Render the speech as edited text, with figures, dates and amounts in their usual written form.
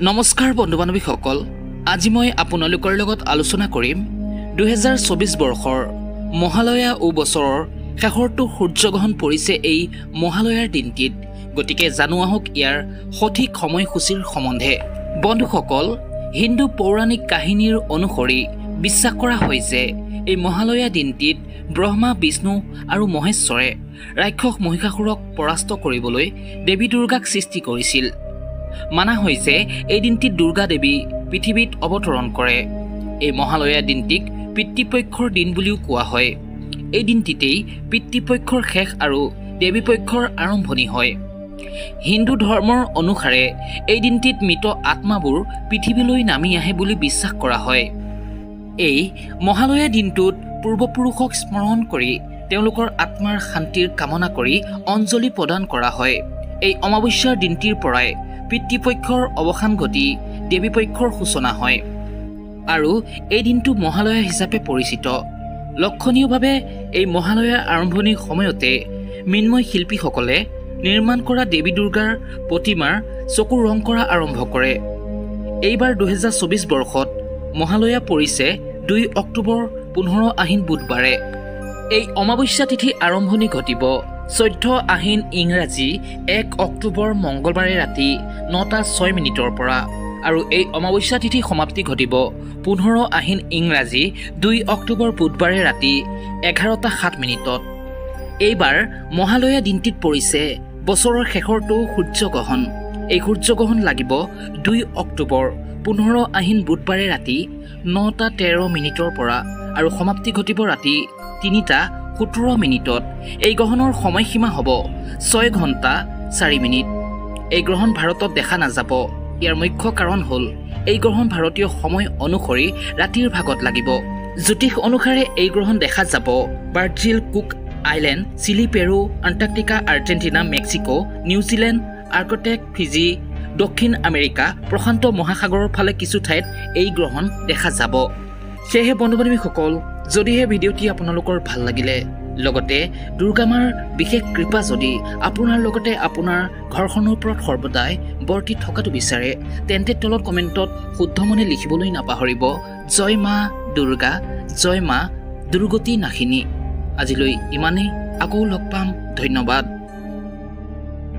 নমস্কাৰ বন্ধু বান্ধৱীসকল, আজি মই আপোনালোকৰ লগত আলোচনা কৰিম 2024 বৰ্ষৰ মহালয়া ও বছৰৰ শেষৰটো সূৰ্যগ্ৰহণ পৰিছে এই মহালয়াৰ দিনটিত। গতিকে জানো আহক ইয়াৰ সঠিক সময়সূচীৰ সম্বন্ধে। বন্ধুসকল, হিন্দু পৌৰাণিক কাহিনীৰ অনুসৰি বিশ্বাস কৰা হয় যে এই মহালয়া দিনটিত ব্ৰহ্মা, বিষ্ণু আৰু মহেশ্বৰে ৰাক্ষস মহিষাসুৰক পৰাস্ত কৰিবলৈ দেৱী দুৰ্গাক সৃষ্টি কৰিছিল। মানা হৈছে এই দিনটিত দুৰ্গা দেৱী পৃথিৱীত অৱতৰণ কৰে। এই মহালয়া দিনটিক পিতৃপক্ষৰ দিন বুলিও কোৱা হয়। এই দিনটিতেই পিতৃপক্ষৰ শেষ আৰু দেৱীপক্ষৰ আৰম্ভণি হয়। হিন্দু ধৰ্মৰ অনুসাৰে এই দিনটিত মৃত আত্মাবোৰ পৃথিৱীলৈ নামি আহে বুলি বিশ্বাস কৰা হয়। এই মহালয়া দিনটোত পূৰ্বপুৰুষক স্মৰণ কৰি তেওঁলোকৰ আত্মাৰ শান্তিৰ কামনা কৰি অঞ্জলি প্ৰদান কৰা হয়। এই অমাৱস্যাৰ দিনটিৰ পৰাই পিতৃপক্ষৰ অৱসান ঘটি দেৱীপক্ষৰ সূচনা হয় আৰু এই দিনটো মহালয়া হিচাপে পৰিচিত। লক্ষণীয়ভাৱে এই মহালয়াৰ আৰম্ভণিৰ সময়তে মৃন্ময় শিল্পীসকলে নিৰ্মাণ কৰা দেৱী দুৰ্গাৰ প্ৰতিমাৰ চকু ৰং কৰা আৰম্ভ কৰে। এইবাৰ 2024 বৰ্ষত মহালয়া পৰিছে 2 অক্টোবৰ 15 আহিন বুধবাৰে। এই অমাৱস্যা তিথি আৰম্ভণি ঘটিব 14 আহিন ইংৰাজী 1 অক্টোবৰ মংগলবাৰে ৰাতি 9:06 পৰা আৰু এই অমাৱস্যা তিথি সমাপ্তি ঘটিব 15 আহিন ইংৰাজী 2 অক্টোবৰ বুধবাৰে ৰাতি 11:07। এইবাৰ মহালয়া দিনটিত পৰিছে বছৰৰ শেষৰটো সূৰ্যগ্ৰহণ। এই সূৰ্যগ্ৰহণ লাগিব 2 অক্টোবৰ 15 আহিন বুধবাৰে ৰাতি 9:13 পৰা আৰু সমাপ্তি ঘটিব ৰাতি 3:17। এই গ্ৰহণৰ সময়সীমা হ'ব 6 ঘণ্টা 4 মিনিট। এই গ্ৰহণ ভাৰতত দেখা নাযাব। ইয়াৰ মুখ্য কাৰণ হ'ল এই গ্ৰহণ ভাৰতীয় সময় অনুসৰি ৰাতিৰ ভাগত লাগিব। জ্যোতিষ অনুসাৰে এই গ্ৰহণ দেখা যাব Brazil, Cook Island, Chile, Peru, Antarctica, Argentina, Mexico, New Zealand, Arctic, Fiji, দক্ষিণ আমেৰিকা, প্ৰশান্ত মহাসাগৰৰ ফালে কিছু ঠাইত এই গ্ৰহণ দেখা যাব। সেয়েহে বন্ধু বান্ধৱীসকল, যদিহে ভিডিঅ'টি আপোনালোকৰ ভাল লাগিলে, লগতে দুৰ্গা মাৰ বিশেষ কৃপা যদি আপোনাৰ লগতে আপোনাৰ ঘৰখনৰ ওপৰত সৰ্বদাই বৰ্তি থকাটো বিচাৰে, তেন্তে তলত কমেণ্টত শুদ্ধ মনে লিখিবলৈ নাপাহৰিব। জয় মা দুৰ্গা, জয় মা দুৰ্গতি নাশিনী। আজিলৈ ইমানেই, আকৌ লগ পাম। ধন্যবাদ।